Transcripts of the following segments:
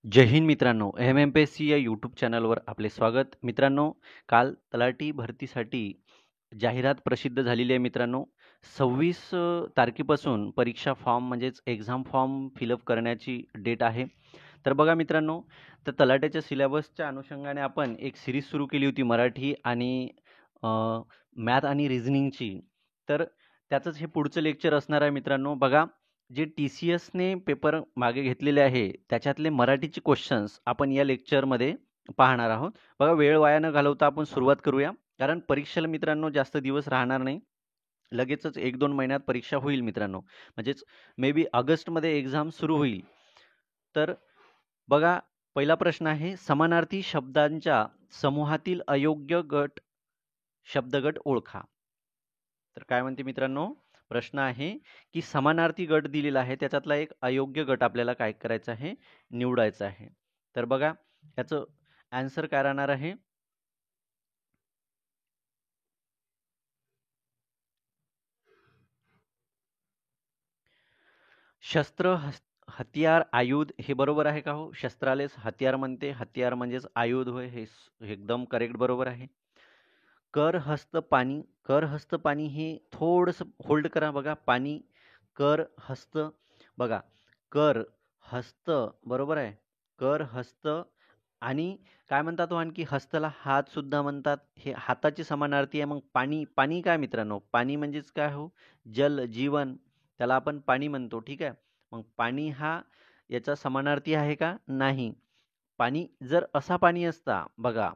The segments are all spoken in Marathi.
जय हिंद मित्रांनो, एम-एम-पी-एस-सी या यूट्यूब चॅनलवर आपले स्वागत. मित्रांनो, काल तलाठी भरतीसाठी जाहिरात प्रसिद्ध झालेली आहे मित्रांनो. 26 तारखेपासून परीक्षा फॉर्म म्हणजेच एक्झाम फॉर्म फिलअप करण्याची डेट आहे. तर बघा मित्रांनो, तर तलाठ्याच्या सिलेबसच्या अनुषंगाने आपण एक सीरीज सुरू केली होती मराठी आणि मॅथ आणि रिझनिंगची. तर त्याचंच हे पुढचं लेक्चर असणार आहे मित्रांनो. बघा, जे TCSने पेपर मागे घेतलेले आहे, त्याच्यातले मराठीचे क्वेश्चन्स आपण या लेक्चरमध्ये पाहणार आहोत. बघा, वेळ वाया न घालवता आपण सुरुवात करूया. कारण परीक्षेला मित्रांनो जास्त दिवस राहणार नाही. लगेचच 1-2 महिन्यात परीक्षा होईल मित्रांनो. म्हणजेच मे बी ऑगस्टमध्ये एक्झाम सुरू होईल. तर बघा, पहिला प्रश्न आहे, समानार्थी शब्दांच्या समूहातील अयोग्य शब्दगट ओळखा. तर काय म्हणते मित्रांनो, प्रश्न आहे की समानार्थी गट दिलेला आहे, त्याच्यातला एक अयोग्य गट आपल्याला काय करायचा आहे, निवडायचा आहे. तर बघा, याचं आन्सर काय राहणार आहे, शस्त्र, हतियार, आयुध हे बरोबर आहे का हो? शस्त्रालेच हतियार म्हणते, हतियार म्हणजेच आयुध होय, हे एकदम करेक्ट बरोबर आहे. कर हस्त पाणी, कर हस्त पाणी हे थोडंसं होल्ड करा. बघा, पाणी, कर हस्त, बघा, कर हस्त बरोबर आहे. कर हस्त आणि काय म्हणतात तो आणखी, हस्तला हात सुद्धा म्हणतात. हे हाताची समानार्थी आहे. मग पाणी, पाणी काय मित्रांनो, पाणी म्हणजेच काय हो, जल, जीवन, त्याला आपण पाणी म्हणतो. ठीक आहे. मग पाणी हा याचा समानार्थी आहे का? नाही. पाणी जर असा पाणी असता, बघा,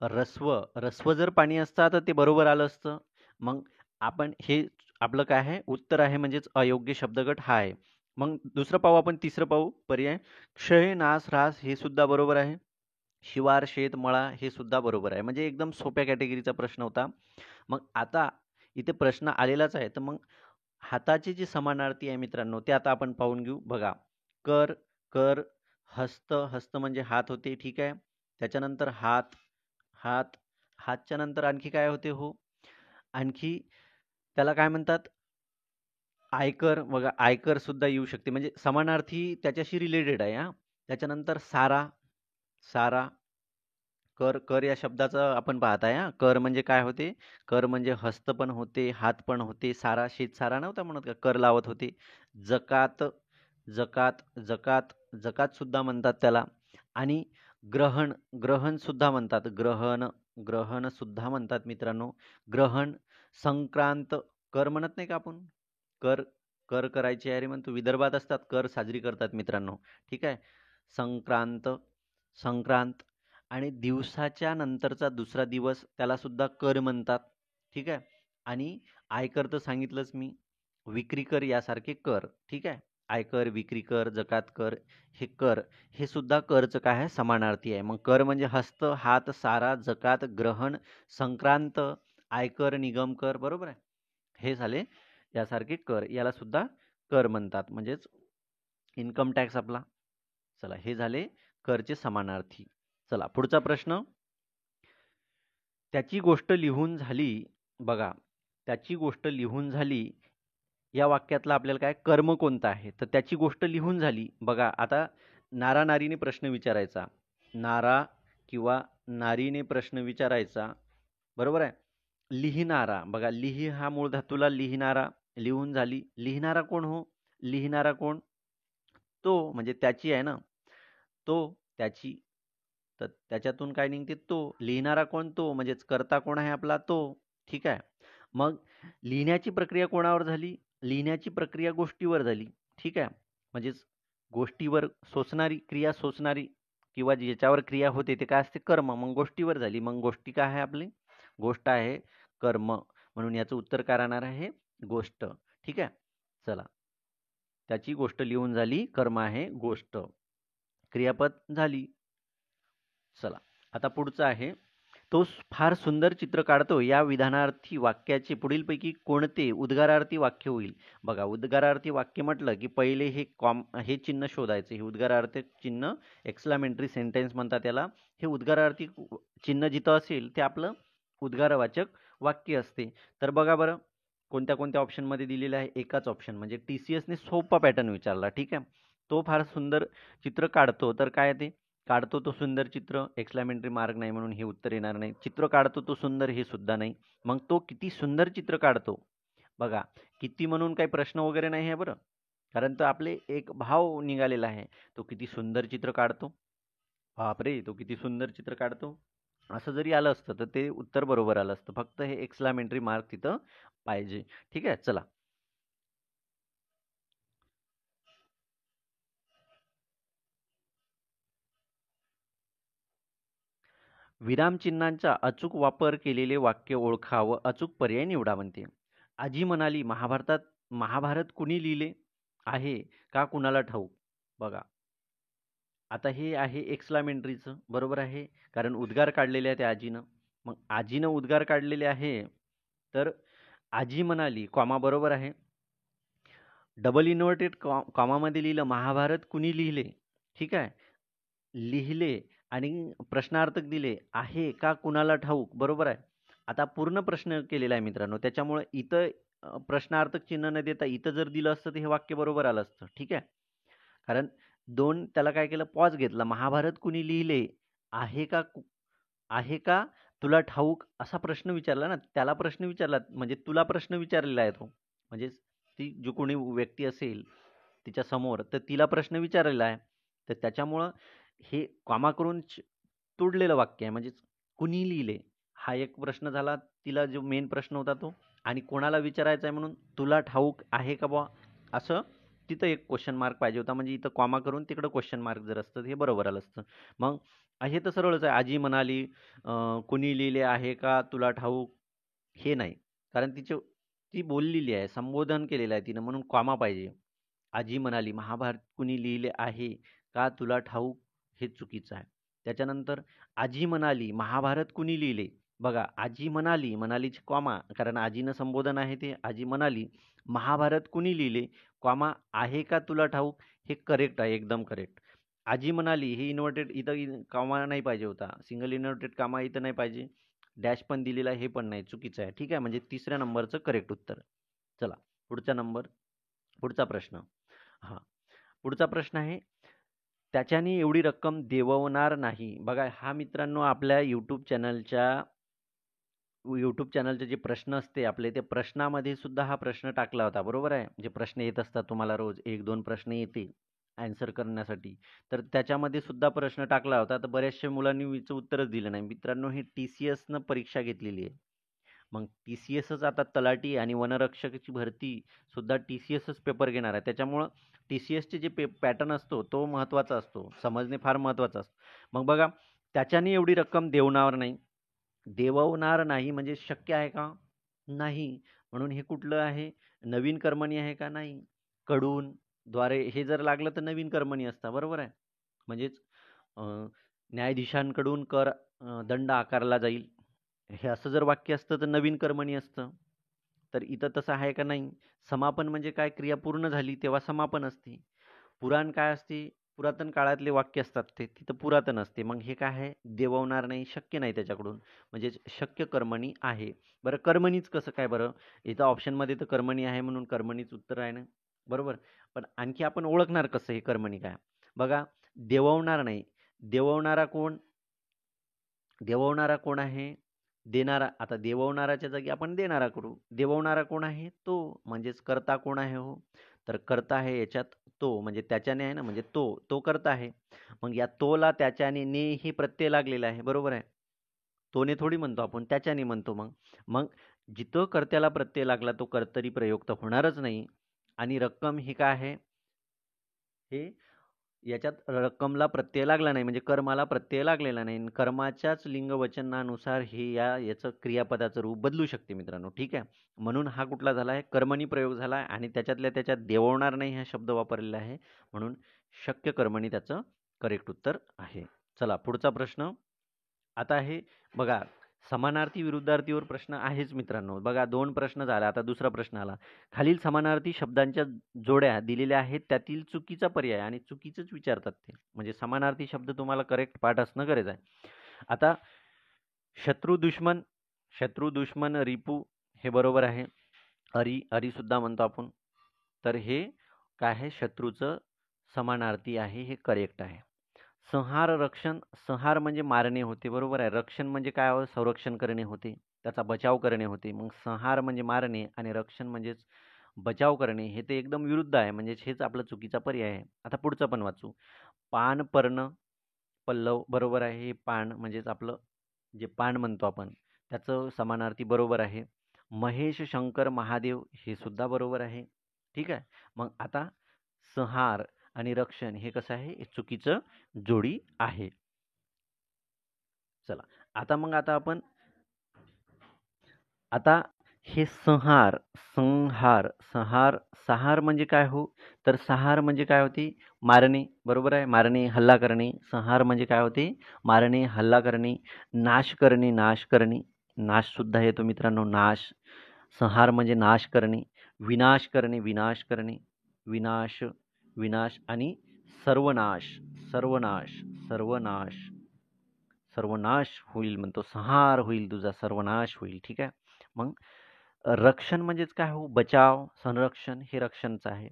रस्व, रस्व जर पाणी असता तर ते बरोबर आलं असतं. मग आपण हे आपलं काय आहे, उत्तर आहे, म्हणजेच अयोग्य शब्दगट हा आहे. मग दुसरं पाहू आपण, तिसरं पाहू पर्याय, क्षय, नाश, ऱ्हास हे सुद्धा बरोबर आहे. शिवार, शेत, मळा हे सुद्धा बरोबर आहे. म्हणजे एकदम सोप्या कॅटेगरीचा प्रश्न होता. मग आता इथे प्रश्न आलेलाच आहे, तर मग हाताची जी समानार्थी आहे मित्रांनो, ते आता आपण पाहून घेऊ. बघा, कर, कर, हस्त, हस्त म्हणजे हात होते. ठीक आहे. त्याच्यानंतर हात, हात, हातच्या नंतर आणखी काय होते हो, आणखी त्याला काय म्हणतात, आयकर. बघा, आयकर सुद्धा येऊ शकते, म्हणजे समानार्थी त्याच्याशी रिलेटेड आहे. त्याच्यानंतर सारा, सारा, कर, कर या शब्दाचं आपण पाहत आहे. कर म्हणजे काय होते, कर म्हणजे हस्त पण होते, हात पण होते. सारा, शेत सारा नव्हता म्हणत का, कर लावत होते. जकात, जकात, जकात, जकात सुद्धा म्हणतात त्याला. आणि ग्रहण, ग्रहण सुद्धा म्हणतात. ग्रहण, ग्रहण सुद्धा म्हणतात मित्रांनो. ग्रहण, संक्रांत, कर म्हणत नाही का आपण, कर, कर करायची अरे म्हणतो, विदर्भात असतात, कर साजरी करतात मित्रांनो. ठीक आहे. संक्रांत, संक्रांत. आणि दिवसाच्या नंतरचा दुसरा दिवस त्याला सुद्धा कर म्हणतात. ठीक आहे. आणि आयकर तर सांगितलंच मी, विक्री कर यासारखे कर. ठीक आहे. आयकर, विक्री कर, जकात कर, हे कर, हे सुद्धा करचं काय आहे, समानार्थी आहे. मग कर म्हणजे हस्त, हात, सारा, जकात, ग्रहण, संक्रांत, आयकर, निगम कर, बरोबर आहे. हे झाले यासारखे कर, याला सुद्धा कर म्हणतात, म्हणजेच इन्कम टॅक्स आपला. चला, हे झाले करचे समानार्थी. चला, पुढचा प्रश्न, त्याची गोष्ट लिहून झाली. बघा, त्याची गोष्ट लिहून झाली या वाक्यातला आपल्याला काय, कर्म कोणतं आहे, तर त्याची गोष्ट लिहून झाली. बघा, आता नारा नारीने प्रश्न विचारायचा, नारा किंवा नारीने प्रश्न विचारायचा, बरोबर आहे. लिहिणारा, बघा, लिही हा मूळ धातूला लिहिणारा, लिहून झाली. लिहिणारा कोण हो, लिहिणारा कोण, तो म्हणजे त्याची आहे ना, तो, त्याची, तर त्याच्यातून काय निघते, तो. लिहिणारा कोण, तो म्हणजेच कर्ता कोण आहे आपला, तो. ठीक आहे. मग लिहिण्याची प्रक्रिया कोणावर झाली, लिहिण्याची प्रक्रिया गोष्टीवर झाली. ठीक आहे. म्हणजेच गोष्टीवर सोचणारी क्रिया, सोचणारी किंवा ज्याच्यावर क्रिया होते ते काय असते, कर्म. मग गोष्टीवर झाली. मग गोष्टी काय आहे आपली, गोष्ट आहे, कर्म. म्हणून याचं उत्तर काय राहणार आहे, गोष्ट. ठीक आहे. चला, त्याची गोष्ट लिहून झाली, कर्म आहे, गोष्ट, क्रियापद झाली. चला, आता पुढचं आहे, तो फार सुंदर चित्र काढतो या विधानार्थी वाक्याचे पुढीलपैकी कोणते उद्गारार्थी वाक्य होईल. बघा, उद्गारार्थी वाक्य म्हटलं की पहिले हे चिन्ह शोधायचं. हे उद्गारार्थी चिन्ह, एक्सक्लामेटरी सेंटेन्स म्हणतात याला. हे उद्गारार्थी चिन्ह जिथं असेल ते आपलं उद्गारवाचक वाक्य असते. तर बघा बरं, कोणत्या कोणत्या ऑप्शनमध्ये दिलेलं आहे, एकाच ऑप्शन, म्हणजे TCSने सोपा पॅटर्न विचारला. ठीक आहे. तो फार सुंदर चित्र काढतो, तर काय ते काढतो तो सुंदर चित्र, एक्सक्लेमेटरी मार्क नाही म्हणून हे उत्तर येणार नाही. चित्र काढतो तो सुंदर हे सुद्धा नाही. मग तो किती सुंदर चित्र काढतो बघा, किती म्हणून काही प्रश्न वगैरे नाही आहे बरं, कारण तो आपले एक भाव निघालेला आहे. तो किती सुंदर चित्र काढतो, बापरे तो किती सुंदर चित्र काढतो, असं जरी आलं असतं तर ते उत्तर बरोबर आलं असतं. फक्त हे एक्सक्लेमेटरी मार्क तिथं पाहिजे. ठीक आहे, चला. विरामचिन्हांचा अचूक वापर केलेले वाक्य ओळखा व अचूक पर्याय निवडा म्हणते. आजी म्हणाली, महाभारत कुणी लिहिले आहे का कुणाला ठाऊक? बघा, आता हे आहे एक्सक्लेमेटरीचं, बरोबर आहे, कारण उद्गार काढलेले आहे त्या आजीनं. मग आजीनं उद्गार काढलेले आहे, तर आजी म्हणाली, कॉमा बरोबर आहे. डबल इन्व्हर्टेड कॉमामध्ये लिहिलं महाभारत कुणी लिहिले, ठीक आहे, लिहिले आणि प्रश्नार्थक दिले आहे का कुणाला ठाऊक, बरोबर आहे. आता पूर्ण प्रश्न केलेला आहे मित्रांनो, त्याच्यामुळे इथं प्रश्नार्थक चिन्ह न देता इथं जर दिलं असतं तर हे वाक्य बरोबर आलं असतं. ठीक आहे, कारण दोन त्याला काय केलं, पॉज घेतला. महाभारत कुणी लिहिले आहे का आहे का तुला ठाऊक असा प्रश्न विचारला ना, त्याला प्रश्न विचारला म्हणजे तुला प्रश्न विचारलेला आहे तो, म्हणजे ती जो कोणी व्यक्ती असेल तिच्या समोर, तर तिला प्रश्न विचारलेला आहे. तर त्याच्यामुळं हे कॉमा करून तोडलेलं वाक्य आहे, म्हणजे कुणी लिहिले हा एक प्रश्न झाला, तिला जो मेन प्रश्न होता तो, आणि कोणाला विचारायचा आहे म्हणून तुला ठाऊक आहे का बा, असं तिथं एक क्वेश्चन मार्क पाहिजे होता. म्हणजे इथं कॉमा करून तिकडं क्वेश्चन मार्क जर असतं हे बरोबर आलं असतं. मग हे तर सरळच आहे. आजी म्हणाली, कुणी लिहिले आहे का तुला ठाऊक, हे नाही, कारण ती बोललेली आहे, संबोधन केलेलं आहे तिनं, म्हणून कॉमा पाहिजे. आजी म्हणाली, महाभारत कुणी लिहिले आहे का तुला ठाऊक, हे चुकीचं आहे. त्याच्यानंतर आजी म्हणाली, महाभारत कुणी लिहिले, बघा आजी म्हणाली, म्हणालीची कॉमा, कारण आजीनं संबोधन आहे ते. आजी म्हणाली, महाभारत कुणी लिहिले, कॉमा आहे का तुला ठाऊक, हे करेक्ट आहे, एकदम करेक्ट. आजी म्हणाली, हे इन्व्हर्टेड इथं कॉमा नाही पाहिजे होता, सिंगल इन्व्हर्टेड कॉमा इथं नाही पाहिजे, डॅश पण दिलेला आहे, हे पण नाही, चुकीचं आहे. ठीक आहे, म्हणजे तिसऱ्या नंबरचं करेक्ट उत्तर. चला, पुढचा प्रश्न. हां, पुढचा प्रश्न आहे, त्याच्याने एवढी रक्कम देववणार नाही. बघा, हा मित्रांनो आपल्या यूट्यूब चॅनलचे जे प्रश्न असते आपले, ते प्रश्नामध्ये सुद्धा हा प्रश्न टाकला होता, बरोबर आहे. जे प्रश्न येत असतात तुम्हाला रोज 1-2 प्रश्न येते ॲन्सर करण्यासाठी, तर त्याच्यामध्ये सुद्धा प्रश्न टाकला होता. तर बऱ्याचशा मुलांनी हिचं उत्तरच दिलं नाही. मित्रांनो, ही TCSनं परीक्षा घेतलेली आहे. मग TCSच आता तलाठी आणि वनरक्षकाची भरती सुद्धा TCSच पेपर घेणार आहे. त्याच्यामुळं TCSचे जे पॅटर्न असतो तो महत्त्वाचा असतो, समजणे फार महत्त्वाचं असतं. मग बघा, त्याच्याने एवढी रक्कम देववणार नाही म्हणजे शक्य आहे का? नाही. म्हणून हे कुठलं आहे? नवीन कर्मणी आहे का? नाही. कडून, द्वारे हे जर लागलं तर नवीन कर्मणी असतं, बरोबर आहे. म्हणजेच अ, न्यायाधीशांकडून दंड आकारला जाईल, हे असं जर वाक्य असतं तर नवीन कर्मणी असतं. तर इथं तसं आहे का? नाही. समापन म्हणजे काय, क्रिया पूर्ण झाली तेव्हा समापन असते. पुराण काय असते? पुरातन काळातले वाक्य असतात ते, तिथं पुरातन असते. मग हे काय आहे? देववणार नाही, शक्य नाही त्याच्याकडून, म्हणजे शक्य कर्मणी आहे. बरं, कर्मणीच कसं काय बरं? इथं ऑप्शनमध्ये तर कर्मणी आहे म्हणून कर्मणीच उत्तर आहे ना, बरोबर. पण आणखी आपण ओळखणार कसं हे कर्मणी काय? बघा, देववणार नाही. देववणारा कोण? देववणारा कोण आहे? देणारा. आता देववणाराच्या जागी आपण देणारा करू. देववणारा कोण आहे? तो. म्हणजेच कर्ता कोण आहे हो? तर कर्ता आहे याच्यात तो, म्हणजे त्याच्याने आहे ना, म्हणजे तो कर्ता आहे. मग या तोला त्याच्याने ने ही प्रत्यय लागलेला आहे, बरोबर आहे. तोने थोडी म्हणतो आपण, त्याच्याने म्हणतो. मग मग जिथं कर्त्याला प्रत्यय लागला तो कर्तरी प्रयोग तर होणारच नाही. आणि रक्कम ही काय आहे? हे याच्यात रक्कमला प्रत्यय लागला नाही, म्हणजे कर्माला प्रत्यय लागलेला नाही. कर्माच्याच लिंगवचनानुसार हे याचं क्रियापदाचं रूप बदलू शकते मित्रांनो. ठीक आहे, म्हणून हा कुठला झाला आहे? कर्मणी प्रयोग झाला आहे, आणि त्याच्यातल्या त्याच्यात देववणार नाही हा शब्द वापरलेला आहे, म्हणून शक्य कर्मणी त्याचं करेक्ट उत्तर आहे. चला, पुढचा प्रश्न. आता हे बघा, समानार्थी विरुद्धार्थीवर प्रश्न आहेच मित्रांनो. बघा, 2 प्रश्न झाला, आता दुसरा प्रश्न आला. खालील समानार्थी शब्दांच्या जोड्या दिलेल्या आहेत, त्यातील चुकीचा पर्याय, आणि चुकीचंच विचारतात ते, म्हणजे समानार्थी शब्द तुम्हाला करेक्ट पाठ असणं गरज आहे. आता शत्रू दुश्मन रिपू हे बरोबर आहे. अरी सुद्धा म्हणतो आपण. तर हे काय आहे? शत्रूचं समानार्थी आहे, हे करेक्ट आहे. संहार रक्षण, संहार म्हणजे मारणे होते, बरोबर आहे. रक्षण म्हणजे काय हो? संरक्षण करणे होते, त्याचा बचाव करणे होते. मग संहार म्हणजे मारणे आणि रक्षण म्हणजेच बचाव करणे, हे ते एकदम विरुद्ध आहे. म्हणजेच हेच आपला चुकीचा पर्याय आहे. आता पुढचं पण वाचू. पान, पर्ण, पल्लव बरोबर आहे. हे पान म्हणजेच आपलं जे पान म्हणतो आपण, त्याचं समानार्थी बरोबर आहे. महेश, शंकर, महादेव हे सुद्धा बरोबर आहे. ठीक आहे. मग आता संहार आणि रक्षण हे कसं आहे? हे चुकीचं जोडी आहे. चला, आता आपण आता हे संहार, संहार, संहार, संहार म्हणजे काय हो? तर संहार म्हणजे काय होते? मारणे, बरोबर आहे. मारणे, हल्ला करणे. संहार म्हणजे काय होते? मारणे, हल्ला करणे, नाश करणे, नाश करणे. नाश सुद्धा येतो मित्रांनो, नाश. संहार म्हणजे नाश करणे, विनाश करणे, विनाश करणे, विनाश, विनाश आणि सर्वनाश, सर्वनाश, सर्वनाश, सर्वनाश होईल म्हणतो. संहार होईल तुझा, सर्वनाश होईल. ठीक आहे. मग रक्षण म्हणजेच काय हो? बचाव, संरक्षण हे रक्षणचं आहे.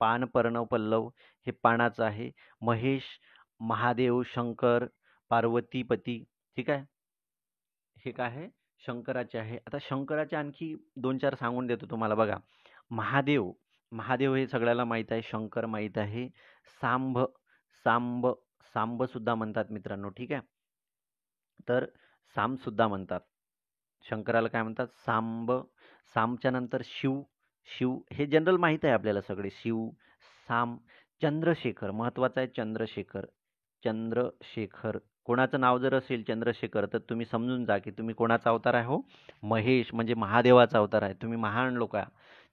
पान, पर्ण, पल्लव हे पानाचं आहे. महेश, महादेव, शंकर, पार्वतीपती, ठीक आहे, हे काय आहे? शंकराचे आहे. आता शंकराचे आणखी 2-4 सांगून देतो तुम्हाला बघा. महादेव, महादेव हे सगळ्याला माहीत आहे. शंकर माहीत आहे. सांब, सांब, सांब सुद्धा म्हणतात मित्रांनो. ठीक आहे. तर साम सुद्धा म्हणतात. शंकराला काय म्हणतात? सांब. सामच्या नंतर शिव, शिव हे जनरल माहीत आहे आपल्याला सगळे. शिव, साम. चंद्रशेखर महत्वाचं आहे. चंद्रशेखर, चंद्रशेखर. कोणाचं नाव जर असेल चंद्रशेखर, तर तुम्ही समजून जा की तुम्ही कोणाचा अवतार आहे हो? महेश म्हणजे महादेवाचा अवतार आहे. तुम्ही महान लोक आहे.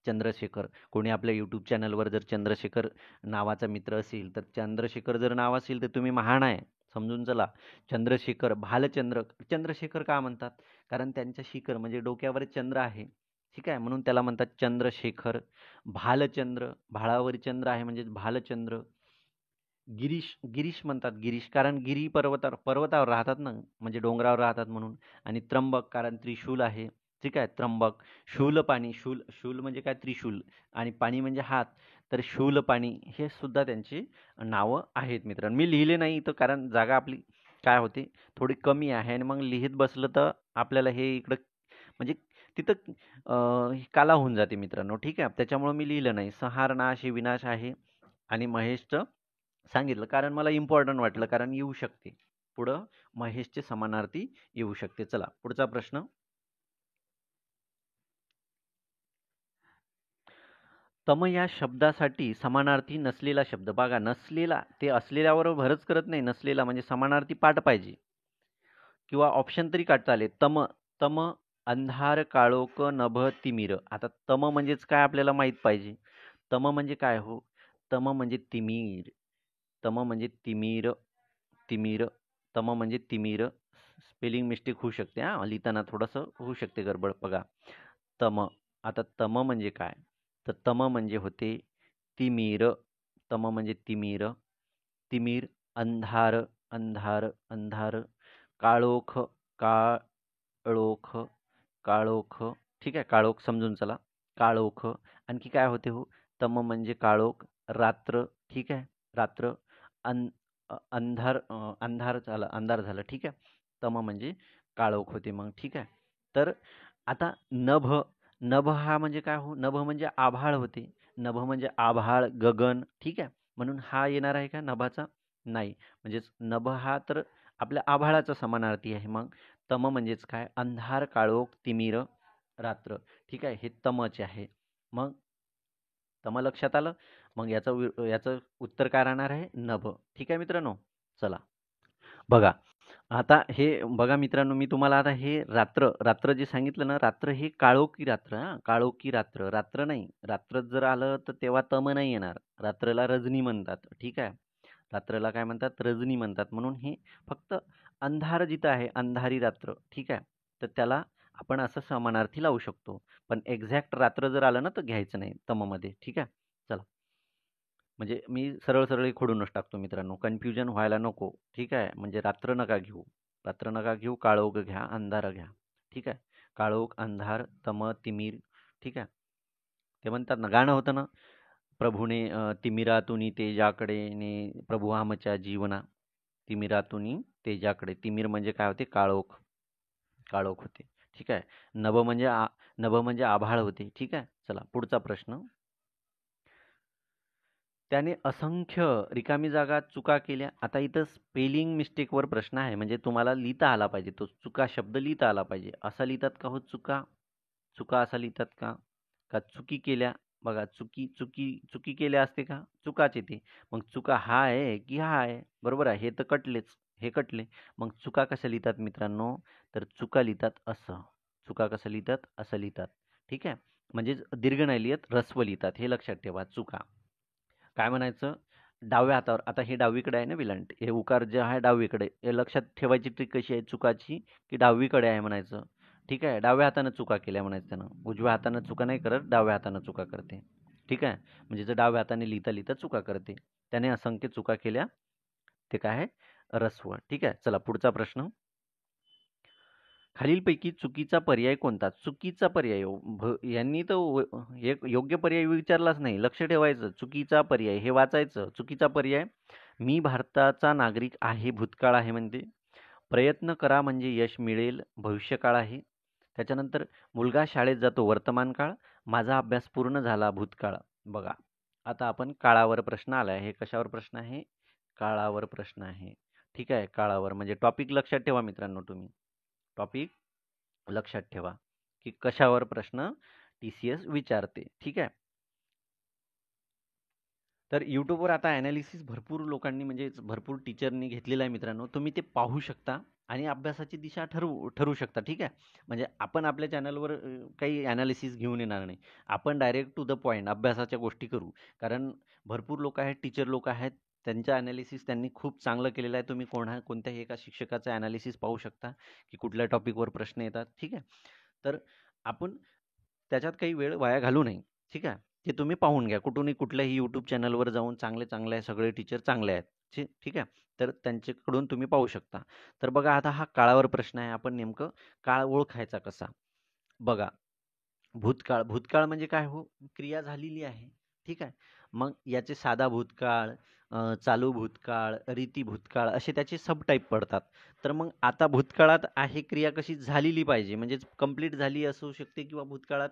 चंद्रशेखर. कोणी आपल्या यूट्यूब चॅनलवर जर चंद्रशेखर नावाचा मित्र असेल, तर चंद्रशेखर जर नाव असेल तर तुम्ही महान आहे, समजून चला. चंद्रशेखर, भालचंद्र. चंद्रशेखर का म्हणतात? कारण त्यांच्या शिखर म्हणजे डोक्यावर चंद्र आहे. ठीक आहे, म्हणून त्याला म्हणतात चंद्रशेखर. भालचंद्र, भाळावर चंद्र आहे म्हणजे भालचंद्र. गिरीश, गिरीश म्हणतात गिरीश, कारण गिरी पर्वतावर राहतात ना, म्हणजे डोंगरावर राहतात म्हणून. आणि त्र्यंबक, कारण त्रिशूल आहे. ठीक आहे, त्र्यंबक. शूलपाणी, शूल, शूल म्हणजे काय? त्रिशूल. आणि पाणी म्हणजे हात. तर शूलपाणी हे सुद्धा त्यांची नावं आहेत मित्रांनो. मी लिहिले नाही इथं, कारण जागा आपली काय होते, थोडी कमी आहे. आणि मग लिहित बसलं तर आपल्याला हे इकडं म्हणजे तिथं काला होऊन जाते मित्रांनो. ठीक आहे, त्याच्यामुळं मी लिहिलं नाही. संहार, नाश हे विनाश आहे. आणि महेशचं सांगितलं कारण मला इम्पॉर्टंट वाटलं, कारण येऊ शकते पुढं महेशचे समानार्थी येऊ शकते. चला, पुढचा प्रश्न. तम या शब्दासाठी समानार्थी नसलेला शब्द. बघा, नसलेला ते असलेल्यावर भरच करत नाही. नसलेला म्हणजे समानार्थी पाठ पाहिजे, किंवा ऑप्शन तरी काढता आले. तम, तम, अंधार, काळोख, नभ, तिमिर. आता तम म्हणजेच काय आपल्याला माहित पाहिजे. तम म्हणजे काय हो? तम म्हणजे तिमीर. तम म्हणजे तिमिर, तिमिर. तम म्हणजे तिमिर. स्पेलिंग मिस्टेक होऊ शकते हां, लिहिताना थोडंसं होऊ शकते गडबड. बघा, तम. आता तम म्हणजे काय? तर तम म्हणजे होते तिमिर. तम म्हणजे तिमिर. तिमिर, अंधार, अंधार, अंधार. काळोख, काळोख, काळोख. ठीक आहे, काळोख समजून चला. काळोख. आणखी काय होते हो? तम म्हणजे काळोख. रात्र. ठीक आहे, रात्र. अंधार, अंधार झाला, अंधार झाला. ठीक आहे, तम म्हणजे काळोख होते मग. ठीक आहे. तर आता नभ, नभ हा म्हणजे काय हो? नभ म्हणजे आभाळ होते. नभ म्हणजे आभाळ, गगन. ठीक आहे, म्हणून हा येणार आहे का नभाचा? नाही. म्हणजेच नभ हा तर आपल्या आभाळाचा समानार्थी आहे. मग तम म्हणजेच काय? अंधार, काळोख, तिमिर, रात्र. ठीक आहे, हे तमचे आहे. मग तम लक्षात आलं. मग याचं उत्तर काय राहणार आहे? नभ. ठीक आहे मित्रांनो. चला, बघा. आता हे बघा मित्रांनो, मी तुम्हाला आता हे रात्र, रात्र जे सांगितलं ना, रात्र हे काळोखी रात्र. हां, काळोखी रात्र, रात्र नाही. रात्र जर आलं तर तेव्हा तम नाही येणार. रात्रला रजनी म्हणतात. ठीक आहे, रात्रला काय म्हणतात? रजनी म्हणतात. म्हणून हे फक्त अंधार जिथं आहे, अंधारी रात्र. ठीक आहे, तर त्याला आपण असं समानार्थी लावू शकतो. पण एक्झॅक्ट रात्र जर आलं ना, तर घ्यायचं नाही तममध्ये. ठीक आहे. चला, म्हणजे मी सरळ सरळ खोडूनच टाकतो मित्रांनो, कन्फ्युजन व्हायला नको. ठीक आहे, म्हणजे रात्र नका घेऊ. रात्र नका घेऊ, काळोख घ्या, अंधार घ्या. ठीक आहे, काळोख, अंधार, तम, तिमीर. ठीक आहे, ते म्हणतात ना, गाणं होतं ना, प्रभूने तिमिरातुनी तेजाकडे ने प्रभू आमच्या जीवना. तिमिरातुनी तेजाकडे. तिमिर म्हणजे काय होते? काळोख. काळोख होते. ठीक आहे. नभ म्हणजे आभाळ होते. ठीक आहे. चला पुढचा प्रश्न. त्याने असंख्य रिकामी जागा चुका केल्या. आता इथं स्पेलिंग मिस्टेकवर प्रश्न आहे. म्हणजे तुम्हाला लिहिता आला पाहिजे. तो चुका शब्द लिहिता आला पाहिजे. असा लिहितात का हो चुका? चुका असा लिहितात का? का चुकी केल्या? बघा चुकी चुकी चुकी केल्या असते का? चुकाच येते. मग चुका हा आहे की हा आहे? बरोबर आहे. हे तर कटलेच. हे कटले. मग चुका कशा लिहितात मित्रांनो? तर चुका लिहितात असं. चुका कसं लिहितात? असं लिहितात. ठीक आहे. म्हणजेच दीर्घ नाही लिहित, ह्रस्व लिहितात. हे लक्षात ठेवा. चुका. काय म्हणायचं? डाव्या हातावर. आता हे डावीकडे आहे ना विलंट. हे उकार जे आहे डावीकडे. हे लक्षात ठेवायची ट्रिक कशी आहे चुकाची? की डावीकडे आहे म्हणायचं. ठीक आहे. डाव्या हातानं चुका केल्या म्हणायचं त्यानं. उजव्या हातानं चुका नाही करत, डाव्या हातानं चुका करते. ठीक आहे. म्हणजे जर डाव्या हाताने लिहिता लिहिता चुका करते. त्याने असंख्य चुका केल्या. ते काय आहे? ऱ्हस्व. ठीक आहे. चला पुढचा प्रश्न. खालीलपैकी चुकीचा पर्याय कोणता? चुकीचा पर्याय हो. यांनी तर एक योग्य पर्याय विचारलाच नाही. लक्ष ठेवायचं. चुकीचा पर्याय हे वाचायचं. चुकीचा पर्याय. मी भारताचा नागरिक आहे भूतकाळ आहे म्हणते. प्रयत्न करा म्हणजे यश मिळेल भविष्यकाळ आहे. त्याच्यानंतर मुलगा शाळेत जातो वर्तमान काळ. माझा अभ्यास पूर्ण झाला भूतकाळ. बघा आता आपण काळावर प्रश्न आला आहे. हे कशावर प्रश्न आहे? काळावर प्रश्न आहे. ठीक आहे. काळावर म्हणजे टॉपिक लक्षात ठेवा मित्रांनो तुम्ही. टॉपिक लक्षात ठेवा की कशावर प्रश्न TCS विचारते. ठीक आहे. तर यूट्यूबवर आता ॲनालिसिस भरपूर लोकांनी म्हणजे भरपूर टीचरनी घेतलेलं आहे मित्रांनो. तुम्ही ते पाहू शकता आणि अभ्यासाची दिशा ठरवू शकता. ठीक आहे. म्हणजे आपण आपल्या चॅनलवर काही ॲनालिसिस घेऊन येणार नाही. आपण डायरेक्ट टू द पॉईंट अभ्यासाच्या गोष्टी करू. कारण भरपूर लोक आहेत, टीचर लोक आहेत. त्यांचं ॲनालिसिस त्यांनी खूप चांगलं केलेलं आहे. तुम्ही कोणत्याही एका शिक्षकाचं ॲनालिसिस पाहू शकता की कुठल्या टॉपिकवर प्रश्न येतात. ठीक आहे. तर आपण त्याच्यात काही वेळ वाया घालू नये. ठीक आहे. ते तुम्ही पाहून घ्या. कुठूनही कुठल्याही यूट्यूब चॅनलवर जाऊन चांगले सगळे टीचर चांगले आहेत. ठीक आहे. तर त्यांच्याकडून तुम्ही पाहू शकता. तर बघा आता हा काळावर प्रश्न आहे. आपण नेमकं काळ ओळखायचा कसा? बघा भूतकाळ. भूतकाळ म्हणजे काय हो? क्रिया झालेली आहे. ठीक आहे. मग याचे साधा भूतकाळ, चालू भूतकाळ, रीती भूतकाळ असे त्याचे सब टाईप पडतात. तर मग आता भूतकाळात आहे क्रिया कशी झालेली पाहिजे म्हणजेच कंप्लीट झाली असू शकते किंवा भूतकाळात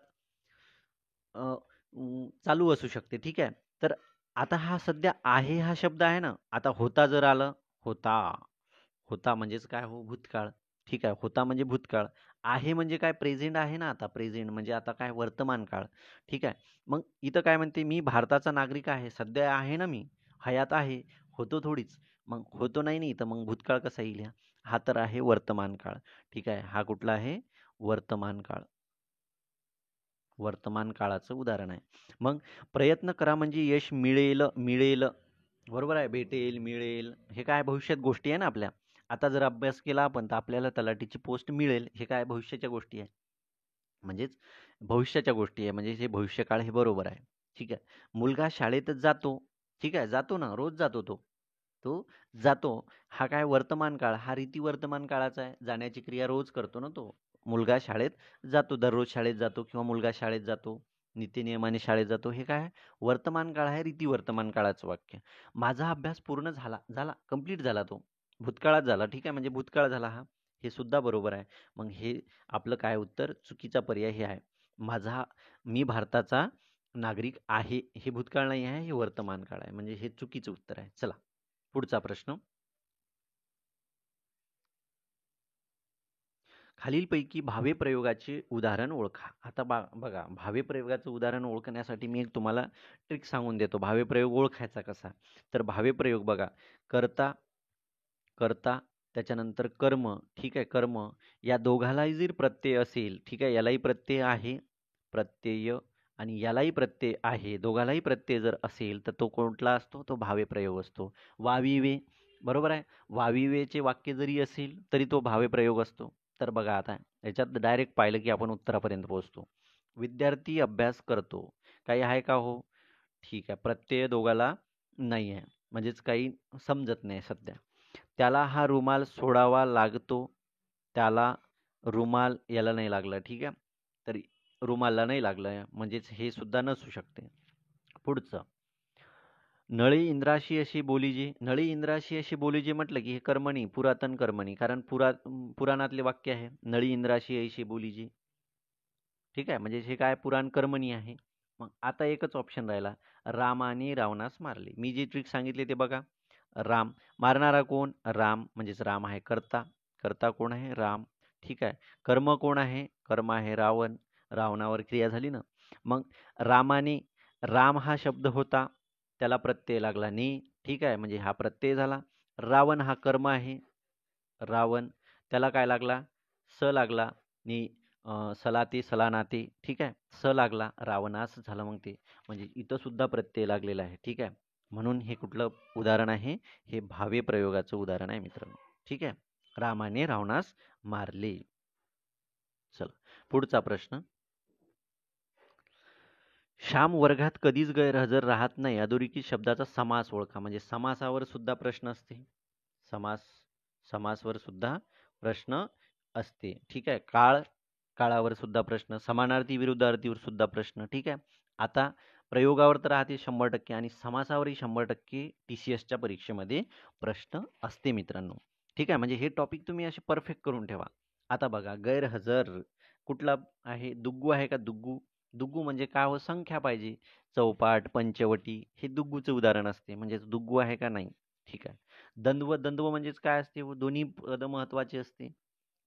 चालू असू शकते. ठीक आहे. तर आता हा सध्या आहे हा शब्द आहे ना, आता होता जर आलं, होता. होता म्हणजेच काय हो? भूतकाळ. ठीक आहे. होता म्हणजे भूतकाळ. आहे म्हणजे काय? प्रेझेंट आहे ना आता. प्रेझेंट म्हणजे आता काय? वर्तमान काळ. ठीक आहे. मग इथं काय म्हणते? मी भारताचा नागरिक आहे. सध्या आहे ना मी. हयात आहे. होतो थोडीच. मग होतो नाही ना इथं. मग भूतकाळ कसा येईल? हा तर आहे वर्तमान काळ. ठीक आहे. हा कुठला आहे? वर्तमान काळ. वर्तमान काळाचं उदाहरण आहे. मग प्रयत्न करा म्हणजे यश मिळेल, मिळेल. बरोबर आहे. भेटेल, मिळेल. हे काय भविष्यात गोष्टी आहे ना आपल्या. आता जर अभ्यास केला आपण तर आपल्याला तलाठीची पोस्ट मिळेल. हे काय भविष्याच्या गोष्टी आहे. म्हणजेच भविष्याच्या गोष्टी आहे. म्हणजे हे भविष्यकाळ हे बरोबर आहे. ठीक आहे. मुलगा शाळेतच जातो. ठीक आहे. जातो ना, रोज जातो तो. तो जातो. हा काय वर्तमान काळ, हा रीती वर्तमान काळाचा आहे. जाण्याची क्रिया रोज करतो ना तो. मुलगा शाळेत जातो, दररोज शाळेत जातो किंवा मुलगा शाळेत जातो, नित्यनियमाने शाळेत जातो. हे काय आहे? वर्तमान काळ आहे, रीती वर्तमान काळाचं वाक्य. माझा अभ्यास पूर्ण झाला, झाला, कंप्लीट झाला तो. भूतकाळात झाला. ठीक आहे. म्हणजे भूतकाळ झाला हा. हे सुद्धा बरोबर आहे. मग हे आपलं काय उत्तर? चुकीचा पर्याय हे आहे. मी भारताचा नागरिक आहे. हे भूतकाळ नाही आहे, हे वर्तमान काळ आहे. म्हणजे हे चुकीचं उत्तर आहे. चला पुढचा प्रश्न. खालीलपैकी भावे प्रयोगाचे उदाहरण ओळखा. आता बघा भावे प्रयोगाचं उदाहरण ओळखण्यासाठी मी एक तुम्हाला ट्रिक सांगून देतो. भावे प्रयोग ओळखायचा कसा? तर भावे प्रयोग बघा. कर्ता, कर्ता, त्याच्यानंतर कर्म. ठीक आहे. कर्म या दोघालाही जर प्रत्यय असेल, ठीक आहे, यालाही प्रत्यय आहे, प्रत्यय आणि यालाही प्रत्यय आहे, दोघालाही प्रत्यय जर असेल तर तो कोणता असतो? तो भावे प्रयोग असतो. वाविवे. बरोबर आहे. वाविवेचे वाक्य जरी असेल तरी तो भावे प्रयोग असतो. तर बघा आता याच्यात डायरेक्ट पाहिलं की आपण उत्तरापर्यंत पोहोचतो. विद्यार्थी अभ्यास करतो. काही आहे का हो? ठीक आहे. प्रत्यय दोघाला नाही आहे. म्हणजेच काही समजत नाही सध्या. त्याला हा रुमाल सोडावा लागतो. त्याला रुमाल याला नाही लागला. ठीक आहे. तर रुमालला नाही लागलं म्हणजेच हे सुद्धा नसू शकते. पुढचं. नळी इंद्राशी अशी बोलीजे. नळी इंद्राशी अशी बोलीजे म्हटलं की हे कर्मणी, पुरातन कर्मणी. कारण पुराणातले वाक्य आहे. नळी इंद्राशी अशी बोलीजे. ठीक आहे. म्हणजे हे काय पुराण कर्मणी आहे. मग आता एकच ऑप्शन राहिला. रामाने रावणास मारले. मी जी ट्रिक सांगितली ते बघा. राम. मारणारा कोण? राम. म्हणजेच राम आहे कर्ता. कर्ता कोण आहे? राम. ठीक आहे. कर्म कोण आहे? कर्म आहे रावण. रावणावर क्रिया झाली ना. मग रामाने, राम हा शब्द होता, त्याला प्रत्यय लागला ने. ठीक आहे. म्हणजे हा प्रत्यय झाला. रावण हा कर्म आहे. रावण, त्याला काय लागला? स लागला. नि सलाते सलानाते. ठीक आहे. स लागला. रावणास झालं मग ते. म्हणजे इथं सुद्धा प्रत्यय लागलेला आहे. ठीक आहे. म्हणून हे कुठलं उदाहरण आहे? हे भावे प्रयोगाचं उदाहरण आहे मित्रांनो. ठीक आहे. रामाने रावणास मारले. चला पुढचा प्रश्न. श्याम वर्गात कधीच गैरहजर राहत नाही. अधोरेखित शब्दाचा समास ओळखा. म्हणजे समासावर सुद्धा प्रश्न असते. समास, समासवर सुद्धा प्रश्न असते. ठीक आहे. काळावर सुद्धा प्रश्न, समानार्थी विरुद्धार्थीवर सुद्धा प्रश्न. ठीक आहे. आता प्रयोगावर तर राहते 100% आणि समासावरही 100% TCSच्या परीक्षेमध्ये प्रश्न असते मित्रांनो. ठीक आहे. म्हणजे हे टॉपिक तुम्ही असे परफेक्ट करून ठेवा. आता बघा, गैरहजर कुठला आहे? दुग्गू आहे का? दुग्गू. दुग्गू म्हणजे काय हो? संख्या पाहिजे. चौपाट, पंचवटी हे दुग्गूचे उदाहरण असते. म्हणजेच दुग्गू आहे का? नाही. ठीक आहे. द्वंद्व, द्वंद्व म्हणजेच काय असते हो? दोन्ही पद महत्वाचे असते.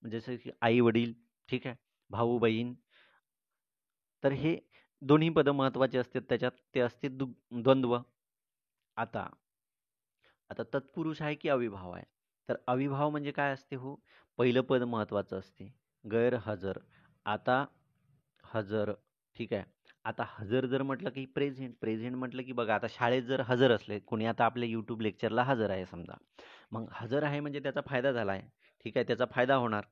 जसे की आई वडील. ठीक आहे. भाऊ बहीण. तर हे दोन्ही पद महत्वाचे असतात त्याच्यात. ते असते द्वंद्व. आता आता तत्पुरुष आहे की अविभाव आहे? तर अविभाव म्हणजे काय असते हो? पहिलं पद महत्वाचं असते. गैरहजर. आता हजर. ठीक आहे. आता हजर जर म्हटलं की प्रेझेंट. प्रेझेंट म्हटलं की बघा, आता शाळेत जर हजर असले, कोणी आता आपल्या यूट्यूब लेक्चरला हजर आहे समजा. मग हजर आहे म्हणजे त्याचा फायदा झाला आहे. ठीक आहे. त्याचा फायदा होणार.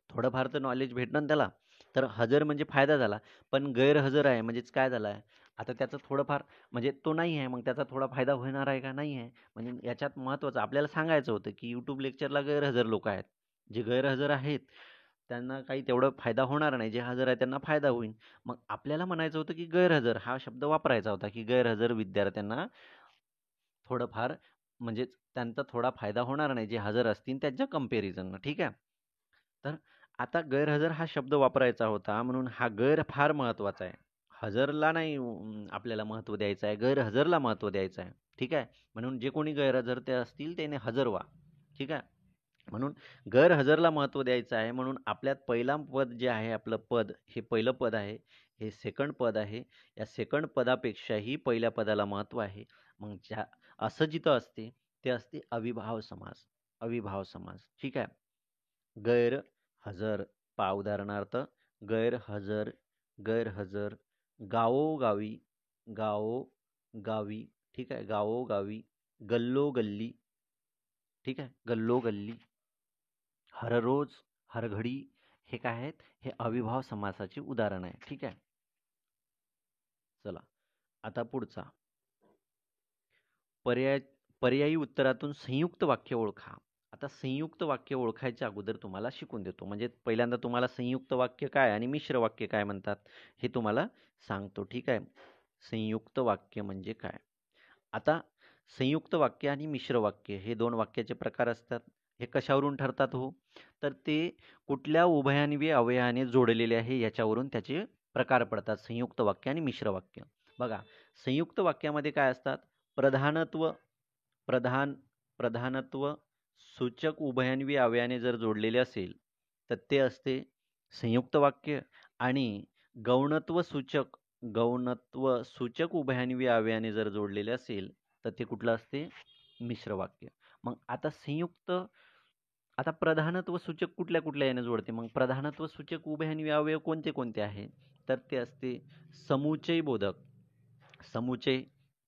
थोडंफार तर नॉलेज भेटणार ना त्याला. तर हजर म्हणजे फायदा झाला. पण गैरहजर आहे म्हणजेच काय झालं आहे? आता त्याचं थोडंफार म्हणजे तो नाही आहे, मग त्याचा थोडा फायदा होणार आहे का? नाही आहे. म्हणजे याच्यात महत्त्वाचं आपल्याला सांगायचं होतं की यूट्यूब लेक्चरला गैरहजर लोक आहेत. जे गैरहजर आहेत त्यांना काही तेवढा फायदा होणार नाही. जे हजर आहे त्यांना फायदा होईल. मग आपल्याला म्हणायचं होतं की गैरहजर हा शब्द वापरायचा होता, की गैरहजर विद्यार्थ्यांना थोडंफार म्हणजे त्यांचा थोडा फायदा होणार नाही, जे हजर असतील त्यांच्या कंपॅरिझननं. ठीक आहे. तर आता गैरहजर हा शब्द वापरायचा होता, म्हणून हा गैर फार महत्त्वाचा आहे. हजरला नाही आपल्याला महत्त्व द्यायचं आहे, गैरहजरला महत्त्व द्यायचं आहे. ठीक आहे. म्हणून जे कोणी गैरहजर ते असतील त्याने हजर व्हा. ठीक आहे. म्हणून गैरहजरला महत्त्व द्यायचं आहे. म्हणून आपल्यात पहिला पद जे आहे, आपलं पद हे पहिलं पद आहे. हे सेकंड पद आहे. या सेकंड पदापेक्षाही पहिल्या पदाला महत्त्व आहे. मग असं जिथं असते ते असते अविभाव समास. अविभाव समास. ठीक आहे. गैरहजर. पहा उदाहरणार्थ, गैरहजर, गैरहजर, गावोगावी, गावोगावी. ठीक आहे. गावोगावी, गल्लोगल्ली. ठीक आहे. गल्लोगल्ली, हररोज, हरघडी हे काय आहेत? हे अविभाव समासाचे उदाहरण आहे. ठीक आहे. चला आता पुढचा. पर्याय पर्यायी उत्तरातून संयुक्त वाक्य ओळखा. आता संयुक्त वाक्य ओळखायच्या अगोदर तुम्हाला शिकून देतो. म्हणजे पहिल्यांदा तुम्हाला संयुक्त वाक्य काय आणि मिश्र वाक्य काय म्हणतात हे तुम्हाला सांगतो. ठीक आहे. संयुक्त वाक्य म्हणजे काय? आता संयुक्त वाक्य आणि मिश्र वाक्य हे दोन वाक्याचे प्रकार असतात. हे कशावरून ठरतात हो? तर ते कुठल्या उभयान्वी अवयवाने जोडलेले आहे याच्यावरून त्याचे प्रकार पडतात. संयुक्त वाक्य आणि मिश्र वाक्य. बघा, संयुक्त वाक्यामध्ये काय असतात? प्रधानत्व, प्रधान प्रधानत्व सूचक उभयान्वी अवयवाने जर जोडलेले असेल तर ते असते संयुक्त वाक्य. आणि गौणत्व सूचक, गौणत्व सूचक उभयान्वी अवयवाने जर जोडलेले असेल तर ते कुठलं असते? मिश्र वाक्य. मग आता संयुक्त, आता प्रधानत्व सूचक कुठल्या कुठल्या याने जोडते? मग प्रधानत्व सूचक उभयान्वी अवयव कोणते कोणते आहे? तर ते असते समुच्चय बोधक. समुच्चय.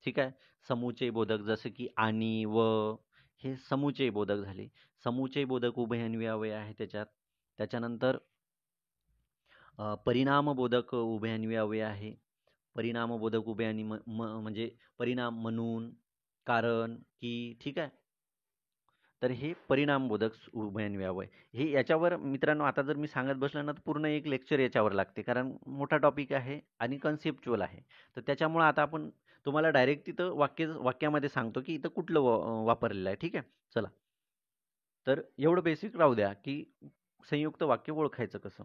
ठीक आहे. समुच्चय बोधक जसे की आणि, व हे समुच्चय बोधक झाले. समुच्चय बोधक उभयान्वी अवयव आहे त्याच्यात. त्याच्यानंतर परिणामबोधक उभयान्वी अवयव आहे. परिणामबोधक उभयान्वी म्हणजे परिणाम, म्हणून, कारण, की. ठीक आहे. तर हे परिणामबोधक उभयान्वी अवयव. हे याच्यावर मित्रांनो आता जर मी सांगत बसलो ना तर पूर्ण एक लेक्चर याच्यावर लागते, कारण मोठा टॉपिक आहे आणि कन्सेप्च्युअल आहे. तर त्याच्यामुळं आता आपण तुम्हाला डायरेक्ट तिथं वाक्यामध्ये सांगतो, की इथं कुठलं वापरलेलं आहे. ठीक आहे. चला. तर एवढं बेसिक राहू द्या, की संयुक्त वाक्य ओळखायचं कसं?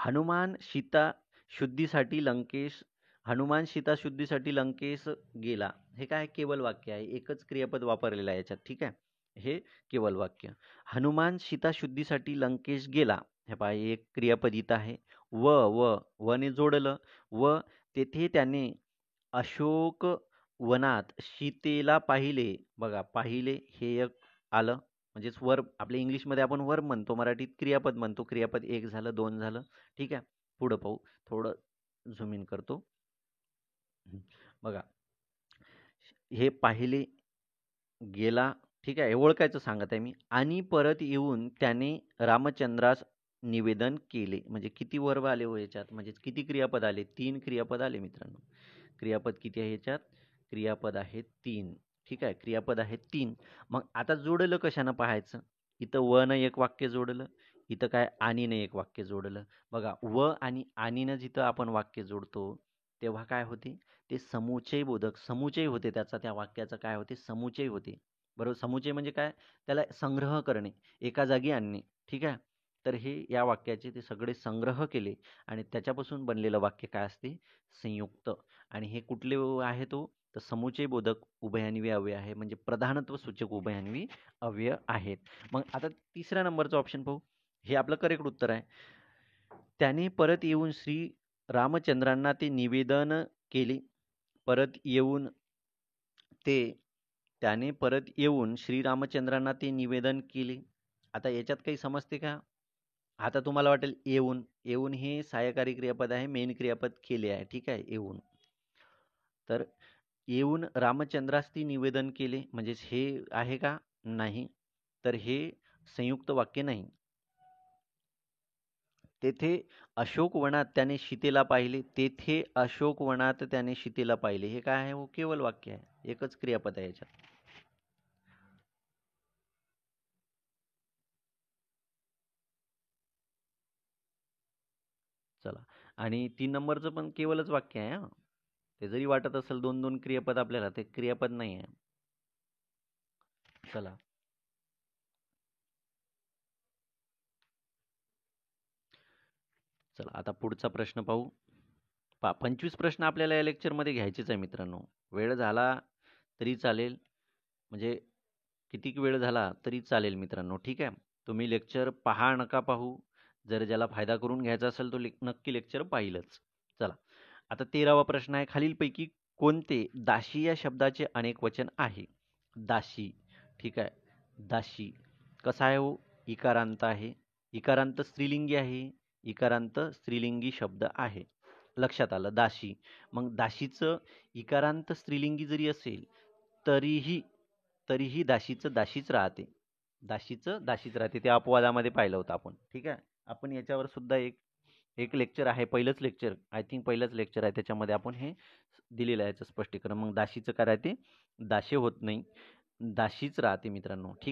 हनुमान सीता शुद्धीसाठी लंकेश हनुमान सीता शुद्धीसाठी लंकेश गेला. हे काय केवळ वाक्य आहे. एकच क्रियापद वापरलेलं आहे याच्यात. ठीक आहे. हे केवळ वाक्य. हनुमान सीता शुद्धीसाठी लंकेश गेला. हे पहा एक क्रियापद इथं आहे. वने जोडलं. व तेथे त्याने अशोक वनात सीतेला पाहिले. बघा पाहिले हे एक आलं. म्हणजेच वर्ब आपल्या इंग्लिशमध्ये आपण वर्ब म्हणतो, मराठीत क्रियापद म्हणतो. क्रियापद एक झालं, दोन झालं. ठीक आहे. पुढं पाहू. थोडं झूम इन करतो. बघा हे पाहिले गेला. ठीक आहे. हे ओळखायचं सांगत आहे मी. आणि परत येऊन त्याने रामचंद्रास निवेदन केले. म्हणजे किती वर्ब आले हो याच्यात? म्हणजे किती क्रियापद आले? 3 क्रियापद आले मित्रांनो. क्रियापद किती आहे याच्यात? क्रियापद आहे 3. ठीक आहे. क्रियापद आहे 3. मग आता जोडलं कशानं पाहायचं? इथं वनं एक वाक्य जोडलं. इथं काय आणीनं एक वाक्य जोडलं. बघा व आणि आणीनं जिथं आपण वाक्य जोडतो, तेव्हा काय होते? ते समुच्चयबोधक समुच्चय होते त्याचा, त्या वाक्याचा काय होते? समुच्चय होते. बरोबर. समुच्चय म्हणजे काय? त्याला संग्रह करणे, एका जागी आणणे. ठीक आहे. तर हे या वाक्याचे ते सगळे संग्रह केले आणि त्याच्यापासून बनलेलं वाक्य काय असते? संयुक्त. आणि हे कुठले आहे तो? तर समुच्चय बोधक उभयान्वी अव्यय आहे. म्हणजे प्रधानत्व सूचक उभयान्वी अव्यय आहेत. मग आता तिसऱ्या नंबरचं ऑप्शन पाहू. हे आपलं करेक्ट उत्तर आहे. त्याने परत येऊन श्री रामचंद्रांना ते निवेदन केले. परत येऊन ते त्याने परत येऊन श्रीरामचंद्रांना ते निवेदन केले. आता याच्यात काही समजते का? आता तुम्हाला वाटेल येऊन. येऊन हे सहाय्यकारी क्रियापद आहे. मेन क्रियापद केले आहे. ठीक आहे. येऊन. तर येऊन रामचंद्रास ती निवेदन केले. म्हणजेच हे आहे का? नाही. तर हे संयुक्त वाक्य नाही. तेथे अशोक वनात त्याने सीतेला पाहिले. तेथे अशोक वनात त्याने सीतेला पाहिले. हे काय आहे हो? केवळ वाक्य आहे. एकच क्रियापद आहे याच्यात. चला. आणि 3 नंबरचं पण केवळच वाक्य आहे हां. ते जरी वाटत असेल 2-2 क्रियापद आपल्याला, ते क्रियापद नाही आहे. चला. चला आता पुढचा प्रश्न पाहू. 25 प्रश्न आपल्याला या लेक्चरमध्ये घ्यायचेच आहे मित्रांनो. वेळ झाला तरी चालेल. म्हणजे कितीक वेळ झाला तरी चालेल मित्रांनो. ठीक आहे. तुम्ही लेक्चर पहा नका पाहू. जर ज्याला फायदा करून घ्यायचा असेल तो नक्की लेक्चर पाहिलंच. चला. आता 13वा प्रश्न आहे. खालीलपैकी कोणते दाशी या शब्दाचे अनेक वचन आहे? दाशी. ठीक आहे. दाशी. कसा आहे हो? इकारांत आहे. इकारांत स्त्रीलिंगी आहे. इकारांत स्त्रीलिंगी शब्द आहे. लक्षात आलं. दाशी. मग दाशीचं इकारांत स्त्रीलिंगी जरी असेल तरीही तरीही दाशीचं दाशीच राहते. दाशीचं दाशीच राहते. ते अपवादामध्ये पाहिलं होतं आपण. ठीक आहे. आपण याच्यावर सुद्धा एक एक लेक्चर आहे. पहिलंच लेक्चर आय थिंक पहिलंच लेक्चर आहे. त्याच्यामध्ये आपण हे दिलेलं आहे याचं स्पष्टीकरण. मग दाशीचं काय राहते? दाशे होत नाही. दाशीच राहते मित्रांनो. ठीक